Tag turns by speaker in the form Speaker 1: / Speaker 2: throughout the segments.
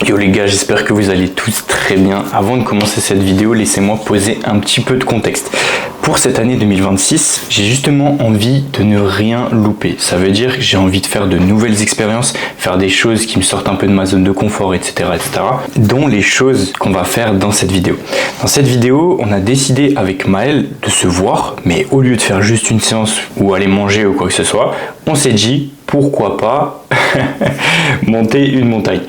Speaker 1: Yo les gars, j'espère que vous allez tous très bien. Avant de commencer cette vidéo, laissez-moi poser un petit peu de contexte. Pour cette année 2026, j'ai justement envie de ne rien louper. Ça veut dire que j'ai envie de faire de nouvelles expériences, faire des choses qui me sortent un peu de ma zone de confort, etc. dont les choses qu'on va faire dans cette vidéo. Dans cette vidéo, on a décidé avec Maël de se voir, mais au lieu de faire juste une séance ou aller manger ou quoi que ce soit, on s'est dit pourquoi pas monter une montagne.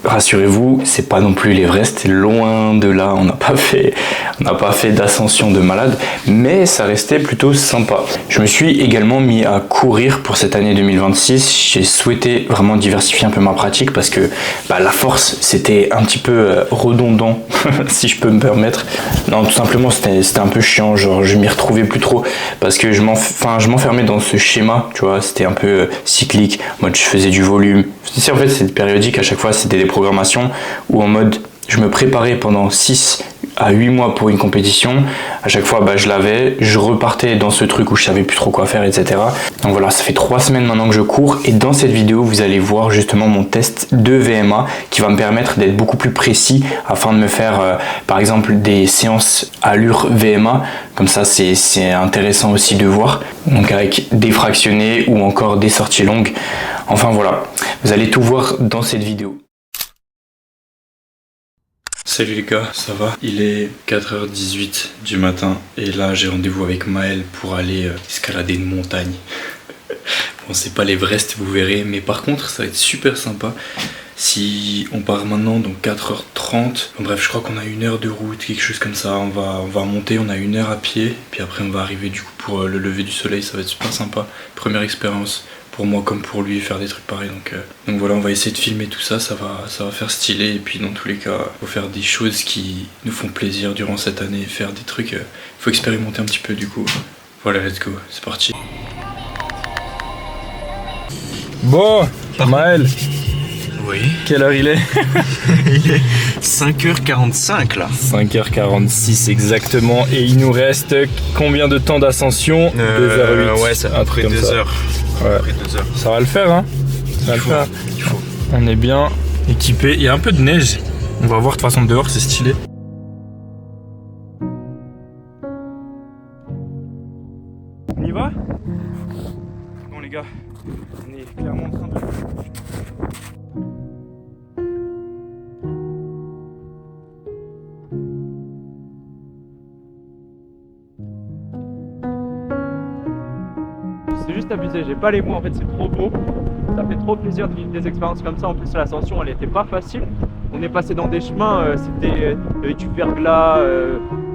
Speaker 1: Rassurez-vous, c'est pas non plus l'Everest, loin de là, on n'a pas fait d'ascension de malade, mais ça restait plutôt sympa. Je me suis également mis à courir pour cette année 2026. J'ai souhaité vraiment diversifier un peu ma pratique parce que la force c'était un petit peu redondant si je peux me permettre. Non, tout simplement c'était un peu chiant, genre je m'y retrouvais plus trop parce que je m'enfermais dans ce schéma, tu vois, c'était un peu cyclique, en mode je faisais du volume. En fait c'est périodique, à chaque fois c'était des programmations où en mode je me préparais pendant 6 à 8 mois pour une compétition. À chaque fois je repartais dans ce truc où je savais plus trop quoi faire, etc. Donc voilà, ça fait 3 semaines maintenant que je cours et dans cette vidéo vous allez voir justement mon test de VMA qui va me permettre d'être beaucoup plus précis afin de me faire par exemple des séances allure VMA. Comme ça c'est intéressant aussi de voir, donc avec des fractionnés ou encore des sorties longues. Enfin voilà, vous allez tout voir dans cette vidéo. Salut les gars, ça va? Il est 4h18 du matin et là j'ai rendez-vous avec Maël pour aller escalader une montagne. Bon, c'est pas l'Everest, vous verrez, mais par contre ça va être super sympa. Si on part maintenant, donc 4h30, bref je crois qu'on a 1 heure de route, quelque chose comme ça, on va monter, on a 1 heure à pied, puis après on va arriver du coup pour le lever du soleil, ça va être super sympa. Première expérience pour moi comme pour lui, faire des trucs pareils, donc voilà, on va essayer de filmer tout ça, ça va faire stylé, et puis dans tous les cas, faut faire des choses qui nous font plaisir durant cette année, faire des trucs, faut expérimenter un petit peu du coup. Voilà, let's go, c'est parti. Bon, Maël.
Speaker 2: Oui.
Speaker 1: Quelle heure il est?
Speaker 2: Il est 5h45 là.
Speaker 1: 5h46 exactement. Et il nous reste combien de temps d'ascension? 2h08.
Speaker 2: Ouais, c'est à peu près 2 heures.
Speaker 1: Ouais.
Speaker 2: Après 2 heures.
Speaker 1: Ça va le faire, hein? Ça va le faire.
Speaker 2: Il faut.
Speaker 1: On est bien équipé. Il y a un peu de neige. On va voir de toute façon dehors, c'est stylé. On y va? Bon les gars, on est clairement en train de...
Speaker 3: C'est juste abusé, j'ai pas les mots, en fait c'est trop beau. Ça fait trop plaisir de vivre des expériences comme ça. En plus l'ascension elle était pas facile. On est passé dans des chemins, il y avait du verglas,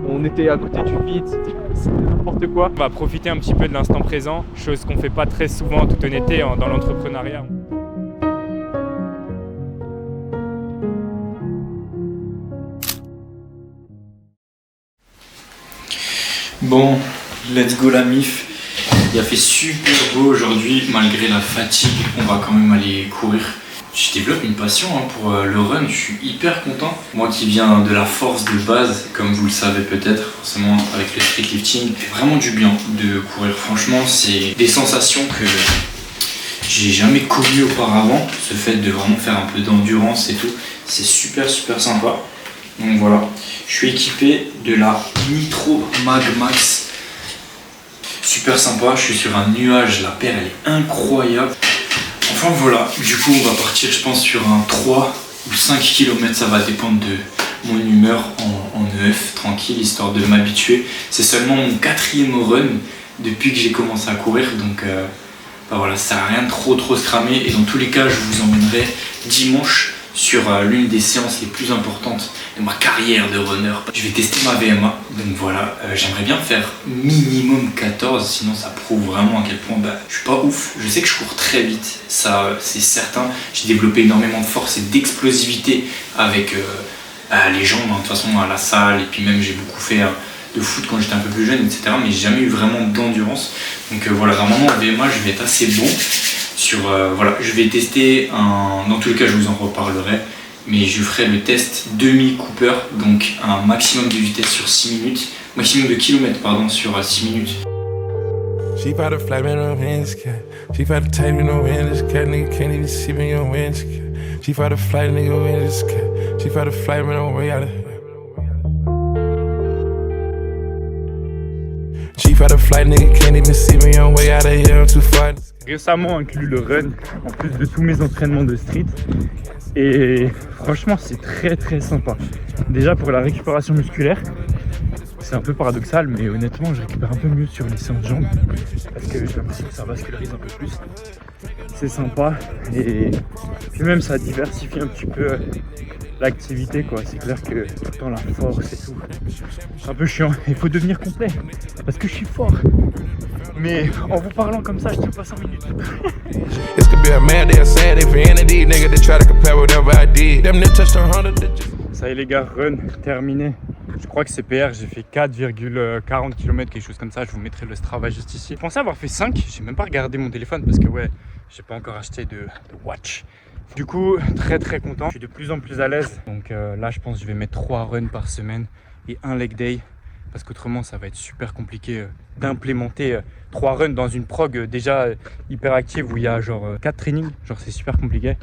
Speaker 3: on était à côté du vide, c'était n'importe quoi.
Speaker 4: On va profiter un petit peu de l'instant présent, chose qu'on fait pas très souvent en toute honnêteté dans l'entrepreneuriat.
Speaker 1: Bon, let's go la mif. Il a fait super beau aujourd'hui, malgré la fatigue, on va quand même aller courir. Je développe une passion pour le run, je suis hyper content. Moi qui viens de la force de base, comme vous le savez peut-être, forcément avec le streetlifting, c'est vraiment du bien de courir. Franchement, c'est des sensations que j'ai jamais connues auparavant. Ce fait de vraiment faire un peu d'endurance et tout, c'est super sympa. Donc voilà, je suis équipé de la Nitro Mag Max. Super sympa, je suis sur un nuage, la paire elle est incroyable. Enfin voilà, du coup on va partir je pense sur un 3 ou 5 km, ça va dépendre de mon humeur en EF, tranquille, histoire de m'habituer. C'est seulement mon 4e run depuis que j'ai commencé à courir, donc voilà, ça sert à rien de trop se cramer. Et dans tous les cas je vous emmènerai dimanche sur l'une des séances les plus importantes de ma carrière de runner. Je vais tester ma VMA, donc voilà, j'aimerais bien faire minimum 14, sinon ça prouve vraiment à quel point je suis pas ouf. Je sais que je cours très vite, ça c'est certain. J'ai développé énormément de force et d'explosivité avec les jambes, de toute façon à la salle, et puis même j'ai beaucoup fait de foot quand j'étais un peu plus jeune, etc. Mais j'ai jamais eu vraiment d'endurance. Donc voilà, normalement en VMA je vais être assez bon. Voilà, je vais tester dans tous les cas je vous en reparlerai, mais je ferai le test demi-Cooper, donc un maximum de vitesse sur 6 minutes, maximum de kilomètres pardon sur 6 minutes.
Speaker 5: She bout to fly me no hands, she bout to take me no hands, nigga can't even see me on hands. She fight a flight, nigga, we just she fight a flight, man, on way out of here. She fight a flight, nigga, can't even see me on way out of here, I'm too far.
Speaker 4: Récemment inclus le run en plus de tous mes entraînements de street et franchement c'est très sympa. Déjà pour la récupération musculaire, c'est un peu paradoxal mais honnêtement je récupère un peu mieux sur les séances de jambes parce que j'ai l'impression que ça vascularise un peu plus. C'est sympa et puis même ça diversifie un petit peu l'activité quoi. C'est clair que tout le temps la force et tout, c'est un peu chiant. Il faut devenir complet parce que je suis fort. Mais en vous parlant comme ça, je tiens pas 5 minutes.
Speaker 5: This could be a man, they're sad, if any of these niggas that try to compare whatever I did. Them niggas touched 100.
Speaker 4: Ça y est les gars, run terminé. Je crois que c'est PR, j'ai fait 4,40 km, quelque chose comme ça. Je vous mettrai le Strava juste ici. Je pensais avoir fait 5, j'ai même pas regardé mon téléphone parce que ouais, j'ai pas encore acheté de watch. Du coup, très content. Je suis de plus en plus à l'aise. Donc là, je pense que je vais mettre 3 runs par semaine et 1 leg day. Parce qu'autrement, ça va être super compliqué d'implémenter 3 runs dans une prog déjà hyper active où il y a genre 4 trainings. Genre, c'est super compliqué.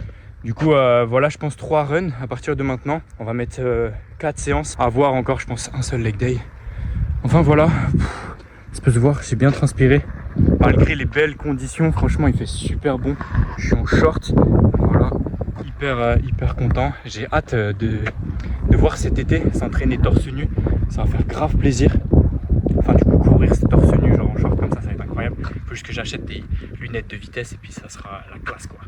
Speaker 4: Du coup, voilà, je pense 3 runs à partir de maintenant. On va mettre 4 séances. À voir encore, je pense, un seul leg day. Enfin, voilà. Ça peut se voir, j'ai bien transpiré. Malgré les belles conditions, franchement, il fait super bon. Je suis en short. Voilà. Hyper content. J'ai hâte de voir cet été s'entraîner torse nu. Ça va faire grave plaisir. Enfin du coup courir torse nu genre en short comme ça va être incroyable. Il faut juste que j'achète des lunettes de vitesse et puis ça sera la classe quoi.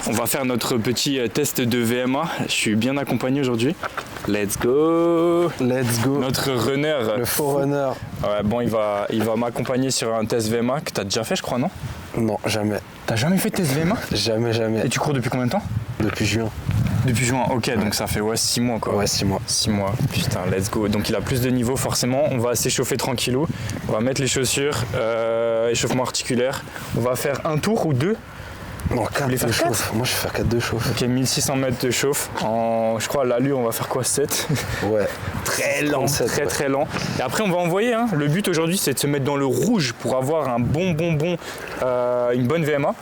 Speaker 4: On va faire notre petit test de VMA. Je suis bien accompagné aujourd'hui. Let's go.
Speaker 2: Let's go.
Speaker 4: Notre runner.
Speaker 2: Le faux runner.
Speaker 4: Ouais, bon, il va m'accompagner sur un test VMA que tu as déjà fait, je crois, non?
Speaker 2: Non, jamais.
Speaker 4: T'as jamais fait de test VMA?
Speaker 2: Jamais.
Speaker 4: Et tu cours depuis combien de temps?
Speaker 2: Depuis juin.
Speaker 4: Depuis juin, ok, donc ça fait 6 mois quoi.
Speaker 2: Ouais, 6 mois.
Speaker 4: 6 mois, putain, let's go. Donc il a plus de niveau forcément. On va s'échauffer tranquillou. On va mettre les chaussures, échauffement articulaire. On va faire un tour ou 2.
Speaker 2: Non, 4 de chauffe. Moi je vais faire 4 de chauffe.
Speaker 4: Ok, 1600 mètres de chauffe. Je crois à l'allure, on va faire quoi, 7?
Speaker 2: Ouais.
Speaker 4: Très lent,
Speaker 2: 37,
Speaker 4: très lent. Et après on va envoyer, hein. Le but aujourd'hui c'est de se mettre dans le rouge pour avoir un une bonne VMA.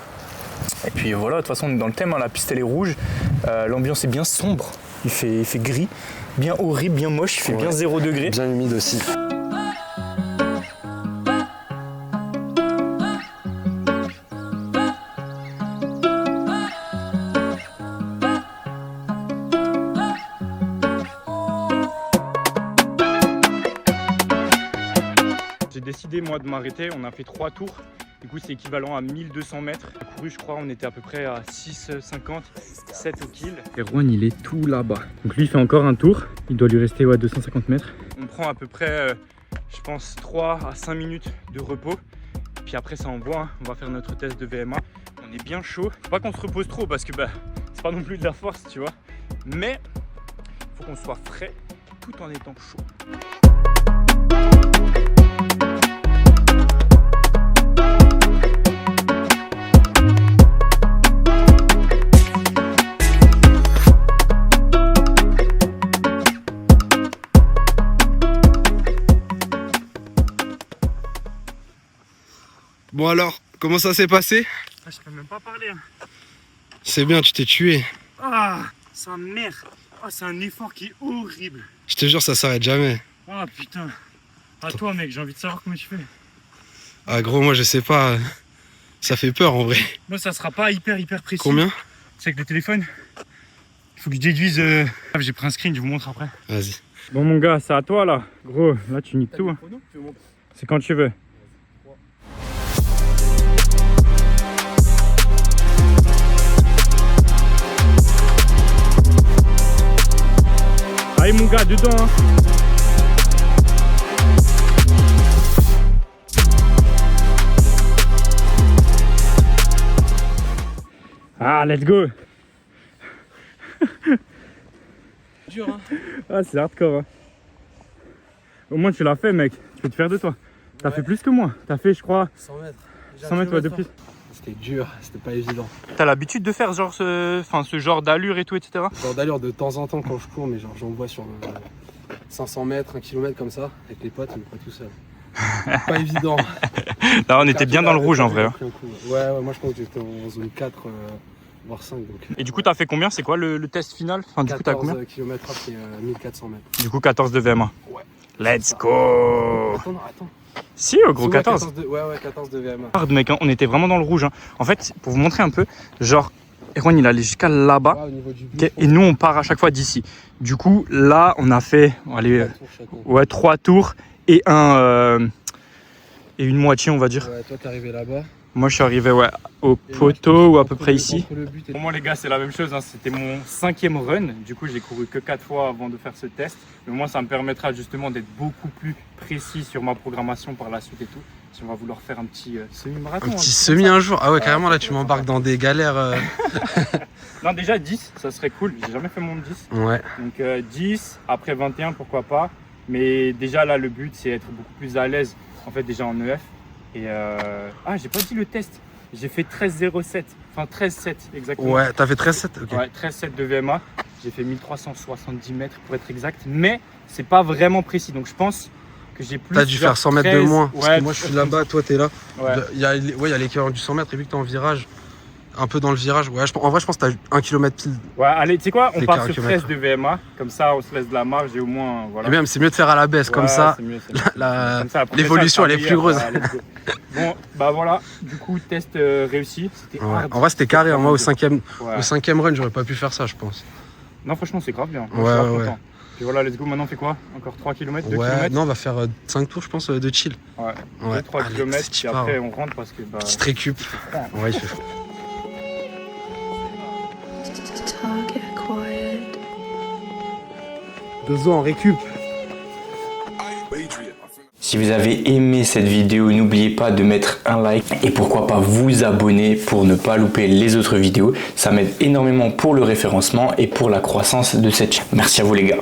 Speaker 4: Et puis voilà, de toute façon on est dans le thème, hein. La piste elle est rouge, l'ambiance est bien sombre, il fait gris, bien horrible, bien moche, il fait bien 0 degré.
Speaker 2: Bien humide aussi.
Speaker 4: J'ai décidé moi de m'arrêter, on a fait 3 tours. Du coup c'est équivalent à 1200 mètres. On a couru je crois, on était à peu près à 6,50, 7 au kill. Et Rouen il est tout là-bas. Donc lui il fait encore un tour, il doit lui rester 250 mètres. On prend à peu près, je pense 3 à 5 minutes de repos. Puis après ça envoie, hein. On va faire notre test de VMA. On est bien chaud. Faut pas qu'on se repose trop parce que c'est pas non plus de la force tu vois. Mais il faut qu'on soit frais tout en étant chaud.
Speaker 6: Bon alors, comment ça s'est passé?
Speaker 4: Je peux même pas parler. Hein.
Speaker 6: C'est bien, tu t'es tué.
Speaker 4: Ah, sa mère. Oh, c'est un effort qui est horrible.
Speaker 6: Je te jure, ça s'arrête jamais.
Speaker 4: Ah putain. À toi mec, j'ai envie de savoir comment tu fais.
Speaker 6: Ah gros, moi je sais pas. Ça fait peur en vrai.
Speaker 4: Moi ça sera pas hyper précis.
Speaker 6: Combien?
Speaker 4: C'est avec le téléphone. Il faut que je déduise. J'ai pris un screen, je vous montre après.
Speaker 6: Vas-y.
Speaker 4: Bon mon gars, c'est à toi là. Gros, là tu niques tout. Hein. C'est quand tu veux. Allez mon gars, dedans hein. Ah, let's go.
Speaker 3: Dur hein.
Speaker 4: Ah, c'est hardcore hein. Au moins tu l'as fait mec, tu peux te faire de toi. T'as fait plus que moi, t'as fait je crois
Speaker 3: 100 mètres.
Speaker 4: 100 mètres ouais, de plus.
Speaker 6: C'était dur, c'était pas évident.
Speaker 4: T'as l'habitude de faire genre ce genre d'allure et tout, etc.
Speaker 6: Genre d'allure de temps en temps quand je cours, mais genre j'en vois sur 500 mètres, 1 km comme ça, avec les potes, mais pas tout seul.
Speaker 2: Pas évident.
Speaker 4: Là, on était bien dans le rouge en vrai. Hein.
Speaker 2: Ouais, moi je pense que j'étais en zone 4, voire 5. Donc.
Speaker 4: Et du coup, t'as fait combien? C'est quoi le test final? Enfin, du coup, t'as combien?
Speaker 2: 14 km c'est 1400 mètres.
Speaker 4: Du coup, 14 de VMA.
Speaker 2: Ouais.
Speaker 4: Let's go.
Speaker 2: Attends.
Speaker 4: Si, au gros 14.
Speaker 2: Ouais, 14 de VMA.
Speaker 4: Hard, mec, hein, on était vraiment dans le rouge. Hein. En fait, pour vous montrer un peu, genre, Erwan, il allait jusqu'à là-bas.
Speaker 2: Ouais, au niveau du
Speaker 4: Okay, et nous, on part à chaque fois d'ici. Du coup, là, on a fait 3 tours et et une moitié, on va dire.
Speaker 2: Ouais, toi, t'es arrivé là-bas.
Speaker 4: Moi, je suis arrivé au poteau ou à peu près ici.
Speaker 2: Pour
Speaker 4: Pour moi, les gars, c'est la même chose. Hein. C'était mon 5e run. Du coup, j'ai couru que 4 fois avant de faire ce test. Mais moi, ça me permettra justement d'être beaucoup plus précis sur ma programmation par la suite et tout. Si on va vouloir faire un petit semi-marathon.
Speaker 2: Un petit semi un jour. Ah ouais, carrément, là, tu m'embarques dans des galères.
Speaker 4: Non, déjà 10, ça serait cool. J'ai jamais fait mon 10.
Speaker 2: Ouais.
Speaker 4: Donc 10, après 21, pourquoi pas. Mais déjà, là, le but, c'est être beaucoup plus à l'aise, en fait, déjà en EF. Et ah, j'ai pas dit le test. J'ai fait 13,07. Enfin, 13,7 exactement.
Speaker 2: Ouais, t'as fait 13,7. Ok.
Speaker 4: Ouais, 13,7 de VMA. J'ai fait 1370 mètres pour être exact. Mais c'est pas vraiment précis. Donc je pense que j'ai plus.
Speaker 2: T'as dû faire 100 mètres de moins. Parce
Speaker 4: Ouais,
Speaker 2: que moi, je suis là-bas, toi, t'es là.
Speaker 4: Ouais.
Speaker 2: Il y a l'équivalent du 100 mètres. Et vu que t'es en virage, un peu dans le virage, ouais, en vrai, je pense que t'as 1 km pile.
Speaker 4: Ouais, allez, tu sais quoi, on
Speaker 2: Des
Speaker 4: part sur
Speaker 2: 40
Speaker 4: 13 de VMA. Comme ça, on se laisse de la marge et au moins, voilà.
Speaker 2: Et même, c'est mieux de faire à la baisse. Comme
Speaker 4: Ouais,
Speaker 2: ça,
Speaker 4: c'est mieux. Comme ça, après
Speaker 2: l'évolution,
Speaker 4: ça,
Speaker 2: elle est plus grosse.
Speaker 4: ouais, let's go. Bon, bah voilà, du coup, test réussi. C'était
Speaker 2: Ouais.
Speaker 4: hard.
Speaker 2: En vrai, c'était carré. Moi, au 5e
Speaker 4: Ouais.
Speaker 2: run, j'aurais pas pu faire ça, je pense.
Speaker 4: Non, franchement, c'est grave bien.
Speaker 2: Ouais,
Speaker 4: je suis grave
Speaker 2: ouais.
Speaker 4: content. Puis voilà, let's go. Maintenant, on fait quoi? Encore 3 km, 2
Speaker 2: Ouais,
Speaker 4: km?
Speaker 2: non, on va faire 5 tours, je pense, de chill.
Speaker 4: Ouais,
Speaker 2: Ouais.
Speaker 4: 2-3
Speaker 2: Allez,
Speaker 4: km,
Speaker 2: c'est
Speaker 4: puis après, on rentre parce que. Bah,
Speaker 2: Petite récup.
Speaker 4: froid.
Speaker 2: Ouais, il fait froid.
Speaker 7: Target acquired.
Speaker 2: 2 ans en récup.
Speaker 1: Si vous avez aimé cette vidéo, n'oubliez pas de mettre un like et pourquoi pas vous abonner pour ne pas louper les autres vidéos. Ça m'aide énormément pour le référencement et pour la croissance de cette chaîne. Merci à vous les gars.